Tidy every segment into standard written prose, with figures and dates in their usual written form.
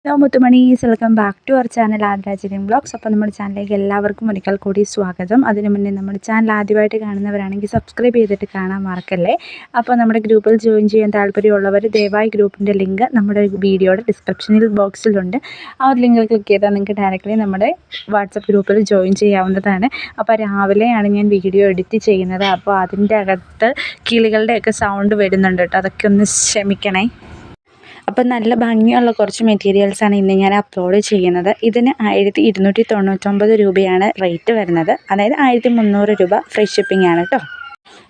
Hello മുത്തുമണീസ്, welcome back to our channel Adrajan vlogs. അപ്പോൾ നമ്മുടെ ചാനലിലേക്ക് എല്ലാവർക്കും ഒരിക്കൽ കൂടി സ്വാഗതം. അതിനു മുന്നേ നമ്മുടെ ചാനൽ ആദ്യമായിട്ട് കാണുന്നവരാണെങ്കിൽ സബ്സ്ക്രൈബ് ചെയ്തിട്ട് കാണാൻ മറക്കല്ലേ. അപ്പോൾ നമ്മുടെ ഗ്രൂപ്പിൽ ജോയിൻ ചെയ്യാൻ താല്പര്യമുള്ളവർ ദയവായി ഗ്രൂപ്പിൻ്റെ ലിങ്ക് നമ്മുടെ വീഡിയോയുടെ ഡിസ്ക്രിപ്ഷനിൽ ബോക്സിലുണ്ട്. ആ ഒരു ലിങ്കിൽ ക്ലിക്ക് ചെയ്താൽ നിങ്ങൾക്ക് ഡയറക്റ്റ്ലി നമ്മുടെ വാട്സപ്പ് ഗ്രൂപ്പിൽ ജോയിൻ ചെയ്യാവുന്നതാണ്. അപ്പോൾ രാവിലെയാണ് ഞാൻ വീഡിയോ എഡിറ്റ് ചെയ്യുന്നത്. അപ്പോൾ അതിൻ്റെ അകത്ത് കിളികളുടെയൊക്കെ സൗണ്ട് വരുന്നുണ്ട് കേട്ടോ, അതൊക്കെ ഒന്ന് ക്ഷമിക്കണേ. അപ്പം നല്ല ഭംഗിയുള്ള കുറച്ച് മെറ്റീരിയൽസാണ് ഇന്ന് ഞാൻ അപ്ലോഡ് ചെയ്യുന്നത്. ഇതിന് 1299 രൂപയാണ് റേറ്റ് വരുന്നത്, അതായത് 1300 രൂപ ഫ്രീ ഷിപ്പിംഗ് ആണ് കേട്ടോ.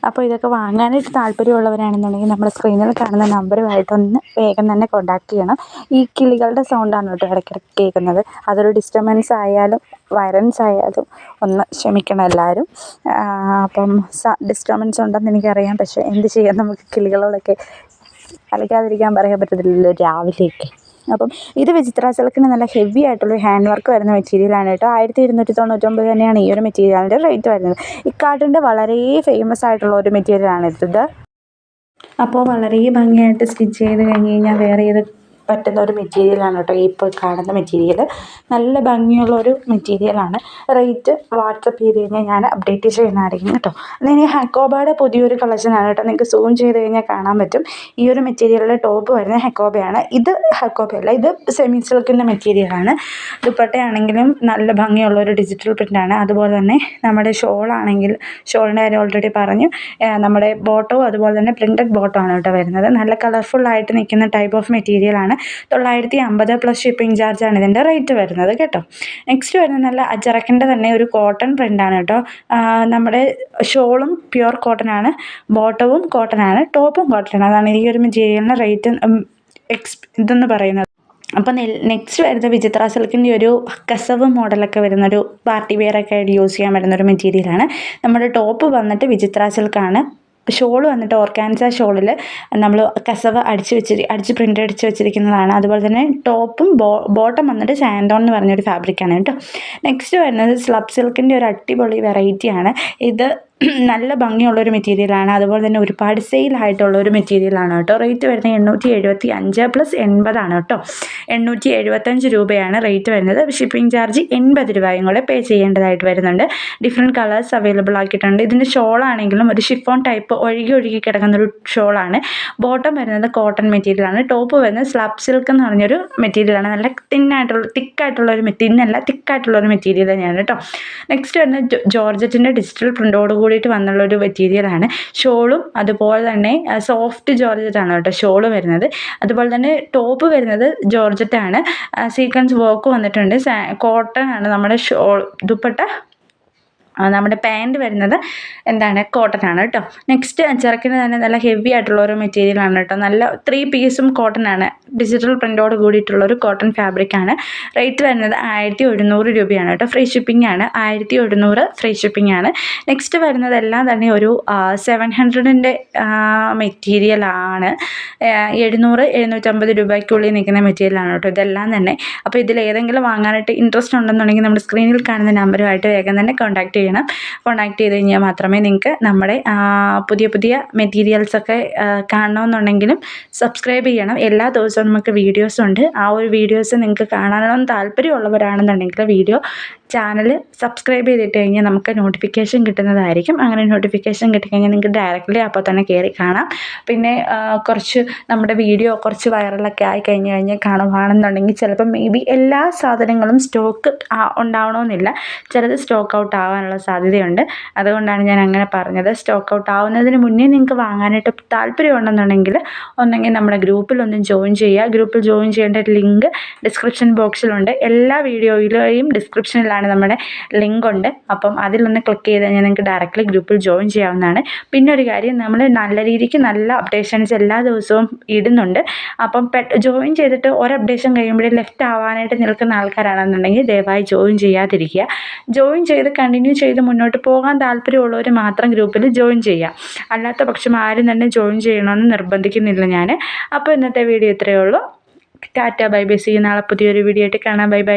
അപ്പോൾ ഇതൊക്കെ വാങ്ങാനായിട്ട് താല്പര്യമുള്ളവരാണെന്നുണ്ടെങ്കിൽ നമ്മുടെ സ്ക്രീനിൽ കാണുന്ന നമ്പറുമായിട്ടൊന്ന് വേഗം തന്നെ കോൺടാക്റ്റ് ചെയ്യണം. ഈ കിളികളുടെ സൗണ്ടാണ് കേട്ടോ ഇടയ്ക്കിടയ്ക്ക് കേൾക്കുന്നത്. അതൊരു ഡിസ്റ്റർബൻസ് ആയാലും വയലൻസ് ആയാലും ഒന്ന് ക്ഷമിക്കണം എല്ലാവരും. അപ്പം ഡിസ്റ്റർബൻസ് ഉണ്ടെന്ന് എനിക്കറിയാം, പക്ഷേ എന്ത് ചെയ്യാൻ, നമുക്ക് കിളികളോടൊക്കെ കളിക്കാതിരിക്കാൻ പറയാൻ പറ്റത്തില്ലല്ലോ രാവിലെയൊക്കെ. അപ്പം ഇത് വിചിത്ര സിൽക്കിന് നല്ല ഹെവി ആയിട്ടുള്ള ഹാൻഡ് വർക്ക് വരുന്ന മെറ്റീരിയലാണ് കേട്ടോ. 1299 തന്നെയാണ് ഈ ഒരു മെറ്റീരിയലിൻ്റെ റേറ്റ് വരുന്നത്. ഇക്കാട്ടിൻ്റെ വളരെ ഫേമസ് ആയിട്ടുള്ള ഒരു മെറ്റീരിയലാണിത്. അപ്പോൾ വളരെ ഭംഗിയായിട്ട് സ്റ്റിച്ച് ചെയ്ത് കഴിഞ്ഞ് കഴിഞ്ഞാൽ വേറെ ഏത് പറ്റുന്ന ഒരു മെറ്റീരിയലാണ് കേട്ടോ ഇപ്പോൾ കാണുന്ന മെറ്റീരിയൽ. നല്ല ഭംഗിയുള്ള ഒരു മെറ്റീരിയലാണ്. റേറ്റ് വാട്സപ്പ് ചെയ്ത് കഴിഞ്ഞാൽ ഞാൻ അപ്ഡേറ്റ് ചെയ്യുന്നതായിരിക്കും കേട്ടോ. അതിന് ഹക്കോബയുടെ പുതിയൊരു കളക്ഷനാണ് കേട്ടോ. നിങ്ങൾക്ക് സൂം ചെയ്ത് കഴിഞ്ഞാൽ കാണാൻ പറ്റും. ഈ ഒരു മെറ്റീരിയലിൻ്റെ ടോപ്പ് വരുന്നത് ഹക്കോബയാണ്. ഇത് ഹക്കോബയല്ല, ഇത് സെമി സിൽക്കിൻ്റെ മെറ്റീരിയലാണ്. ദുപ്പട്ടയാണെങ്കിലും നല്ല ഭംഗിയുള്ള ഒരു ഡിജിറ്റൽ പ്രിൻ്റാണ്. അതുപോലെ തന്നെ നമ്മുടെ ഷോളാണെങ്കിൽ, ഷോളിൻ്റെ കാര്യം ഓൾറെഡി പറഞ്ഞു. നമ്മുടെ ബോട്ടവും അതുപോലെ തന്നെ പ്രിൻറ്റഡ് ബോട്ടമാണ് കേട്ടോ വരുന്നത്. നല്ല കളർഫുള്ളായിട്ട് നിൽക്കുന്ന ടൈപ്പ് ഓഫ് മെറ്റീരിയലാണ്. 950 പ്ലസ് ഷിപ്പിംഗ് ചാർജാണ് ഇതിൻ്റെ റേറ്റ് വരുന്നത് കേട്ടോ. നെക്സ്റ്റ് വരുന്നത് നല്ല അജറക്കിൻ്റെ തന്നെ ഒരു കോട്ടൺ പ്രിൻ്റാണ് കേട്ടോ. നമ്മുടെ ഷോളും പ്യുവർ കോട്ടനാണ്, ബോട്ടവും കോട്ടനാണ്, ടോപ്പും കോട്ടനാണ്. അതാണ് ഈ ഒരു മെറ്റീരിയലിൻ്റെ റേറ്റ് ഇതെന്ന് പറയുന്നത്. അപ്പം നെക്സ്റ്റ് വരുന്നത് വിചിത്ര സിൽക്കിൻ്റെ ഒരു കസവ് മോഡലൊക്കെ വരുന്നൊരു പാർട്ടി വെയറൊക്കെ ആയിട്ട് യൂസ് ചെയ്യാൻ വരുന്നൊരു മെറ്റീരിയലാണ്. നമ്മുടെ ടോപ്പ് വന്നിട്ട് വിചിത്ര സിൽക്കാണ്. ഷോൾ വന്നിട്ട് ഓർഗാൻസ ഷോളിൽ നമ്മൾ കസവ് അടിച്ച് പ്രിൻ്റ് അടിച്ച് വെച്ചിരിക്കുന്നതാണ്. അതുപോലെ തന്നെ ടോപ്പും ബോട്ടം വന്നിട്ട് സാൻഡോൺ എന്ന് പറഞ്ഞൊരു ഫാബ്രിക്കാണ് കേട്ടോ. നെക്സ്റ്റ് വരുന്നത് സ്ലബ് സിൽക്കിൻ്റെ ഒരു അടിപൊളി വെറൈറ്റിയാണ്. ഇത് നല്ല ഭംഗിയുള്ളൊരു മെറ്റീരിയലാണ്. അതുപോലെ തന്നെ ഒരുപാട് സെയിലായിട്ടുള്ളൊരു മെറ്റീരിയലാണ് കേട്ടോ. റേറ്റ് വരുന്നത് 875 പ്ലസ് 80 ആണ് കേട്ടോ. 875 രൂപയാണ് റേറ്റ് വരുന്നത്. ഷിപ്പിംഗ് ചാർജ് 80 രൂപയും കൂടെ പേ ചെയ്യേണ്ടതായിട്ട് വരുന്നുണ്ട്. ഡിഫറെൻറ്റ് കളേഴ്സ് അവൈലബിൾ ആക്കിയിട്ടുണ്ട്. ഇതിൻ്റെ ഷോളാണെങ്കിലും ഒരു ഷിഫോൺ ടൈപ്പ് ഒഴുകി കിടക്കുന്നൊരു ഷോളാണ്. ബോട്ടം വരുന്നത് കോട്ടൺ മെറ്റീരിയലാണ്. ടോപ്പ് വരുന്നത് സ്ലബ് സിൽക്ക് എന്ന് പറഞ്ഞൊരു മെറ്റീരിയലാണ്. നല്ല തിക്കായിട്ടുള്ളൊരു മെറ്റീരിയൽ തന്നെയാണ് കേട്ടോ. നെക്സ്റ്റ് വരുന്നത് ജോർജറ്റിൻ്റെ ഡിജിറ്റൽ പ്രിൻ്റോട് കൂടിയിട്ട് വന്നുള്ളൊരു മെറ്റീരിയലാണ്. ഷോളും അതുപോലെ തന്നെ സോഫ്റ്റ് ജോർജറ്റാണ് കേട്ടോ ഷോള് വരുന്നത്. അതുപോലെ തന്നെ ടോപ്പ് വരുന്നത് ജോർജറ്റാണ്. സീക്വൻസ് വർക്ക് വന്നിട്ടുണ്ട്. കോട്ടൺ ആണ് നമ്മുടെ ദുപ്പട്ട. നമ്മുടെ പാൻറ്റ് വരുന്നത് കോട്ടനാണ് കേട്ടോ. നെക്സ്റ്റ് ചെറുക്കിന് തന്നെ നല്ല ഹെവി ആയിട്ടുള്ള ഒരു മെറ്റീരിയലാണ് കേട്ടോ. നല്ല 3 പീസും കോട്ടനാണ്. ഡിജിറ്റൽ പ്രിൻ്റോട് കൂടിയിട്ടുള്ളൊരു കോട്ടൺ ഫാബ്രിക്കാണ്. റേറ്റ് വരുന്നത് 1100 രൂപയാണ് കേട്ടോ. ഫ്രീ ഷിപ്പിംഗ് ആണ്. 1100 ഫ്രീ ഷിപ്പിംഗ് ആണ്. നെക്സ്റ്റ് വരുന്നതെല്ലാം തന്നെ ഒരു 700ൻ്റെ മെറ്റീരിയലാണ്. 700-750 രൂപയ്ക്കുള്ളിൽ നിൽക്കുന്ന മെറ്റീരിയലാണ് കേട്ടോ ഇതെല്ലാം തന്നെ. അപ്പോൾ ഇതിലേതെങ്കിലും വാങ്ങാനായിട്ട് ഇൻട്രസ്റ്റ് ഉണ്ടെന്നുണ്ടെങ്കിൽ നമ്മുടെ സ്ക്രീനിൽ കാണുന്ന നമ്പറുമായിട്ട് വേഗം തന്നെ കോൺടാക്ട് ചെയ്ത് കഴിഞ്ഞാൽ മാത്രമേ നിങ്ങൾക്ക് നമ്മുടെ പുതിയ മെറ്റീരിയൽസൊക്കെ കാണണമെന്നുണ്ടെങ്കിലും സബ്സ്ക്രൈബ് ചെയ്യണം. എല്ലാ ദിവസവും നമുക്ക് വീഡിയോസ് ഉണ്ട്. ആ ഒരു വീഡിയോസ് നിങ്ങൾക്ക് കാണണമെന്ന് താല്പര്യമുള്ളവരാണെന്നുണ്ടെങ്കിൽ ചാനൽ സബ്സ്ക്രൈബ് ചെയ്തിട്ട് കഴിഞ്ഞാൽ നമുക്ക് നോട്ടിഫിക്കേഷൻ കിട്ടുന്നതായിരിക്കും. അങ്ങനെ നോട്ടിഫിക്കേഷൻ കിട്ടിക്കഴിഞ്ഞാൽ നിങ്ങൾക്ക് ഡയറക്റ്റ്ലി അപ്പോൾ തന്നെ കയറി കാണാം. പിന്നെ കുറച്ച് നമ്മുടെ വീഡിയോ കുറച്ച് വൈറലൊക്കെ കഴിഞ്ഞാൽ കാണുകയാണെന്നുണ്ടെങ്കിൽ ചിലപ്പോൾ മേ ബി എല്ലാ സാധനങ്ങളും സ്റ്റോക്ക് ഉണ്ടാവണമെന്നില്ല. ചിലത് സ്റ്റോക്ക് ഔട്ട് ആവാനുള്ള സാധ്യതയുണ്ട്. അതുകൊണ്ടാണ് ഞാൻ അങ്ങനെ പറഞ്ഞത്. സ്റ്റോക്ക് ഔട്ട് ആവുന്നതിന് മുന്നേ നിങ്ങൾക്ക് വാങ്ങാനായിട്ട് താല്പര്യമുണ്ടെന്നുണ്ടെങ്കിൽ ഒന്നെങ്കിൽ നമ്മുടെ ഗ്രൂപ്പിലൊന്നും ജോയിൻ ചെയ്യുക. ഗ്രൂപ്പിൽ ജോയിൻ ചെയ്യേണ്ട ലിങ്ക് ഡിസ്ക്രിപ്ഷൻ ബോക്സിലുണ്ട്. എല്ലാ വീഡിയോയിലെയും ഡിസ്ക്രിപ്ഷനിലാണ് നമ്മുടെ ലിങ്ക് ഉണ്ട്. അപ്പം അതിലൊന്ന് ക്ലിക്ക് ചെയ്ത് കഴിഞ്ഞാൽ നിങ്ങൾക്ക് ഡയറക്റ്റ്ലി ഗ്രൂപ്പിൽ ജോയിൻ ചെയ്യാവുന്നതാണ്. പിന്നെ ഒരു കാര്യം, നമ്മൾ നല്ല രീതിക്ക് നല്ല അപ്ഡേഷൻസ് എല്ലാ ദിവസവും ഇടുന്നുണ്ട്. അപ്പം ജോയിൻ ചെയ്തിട്ട് ഒരു അപ്ഡേഷൻ കഴിയുമ്പോഴേ ലെഫ്റ്റ് ആവാനായിട്ട് നിൽക്കുന്ന ആൾക്കാരാണെന്നുണ്ടെങ്കിൽ ദയവായി ജോയിൻ ചെയ്യാതിരിക്കുക. ജോയിൻ ചെയ്ത് കണ്ടിന്യൂ ചെയ്ത് മുന്നോട്ട് പോകാൻ താല്പര്യമുള്ളവർ മാത്രം ഗ്രൂപ്പിൽ ജോയിൻ ചെയ്യുക. അല്ലാത്ത പക്ഷം ആരും തന്നെ ജോയിൻ ചെയ്യണമെന്ന് നിർബന്ധിക്കുന്നില്ല ഞാൻ. അപ്പോൾ ഇന്നത്തെ വീഡിയോ ഇത്രയേ ഉള്ളൂ. Tata bye bye. See you. നാളെ പുതിയൊരു വീഡിയോ ആയിട്ട് കാണാം. ബൈ ബൈ.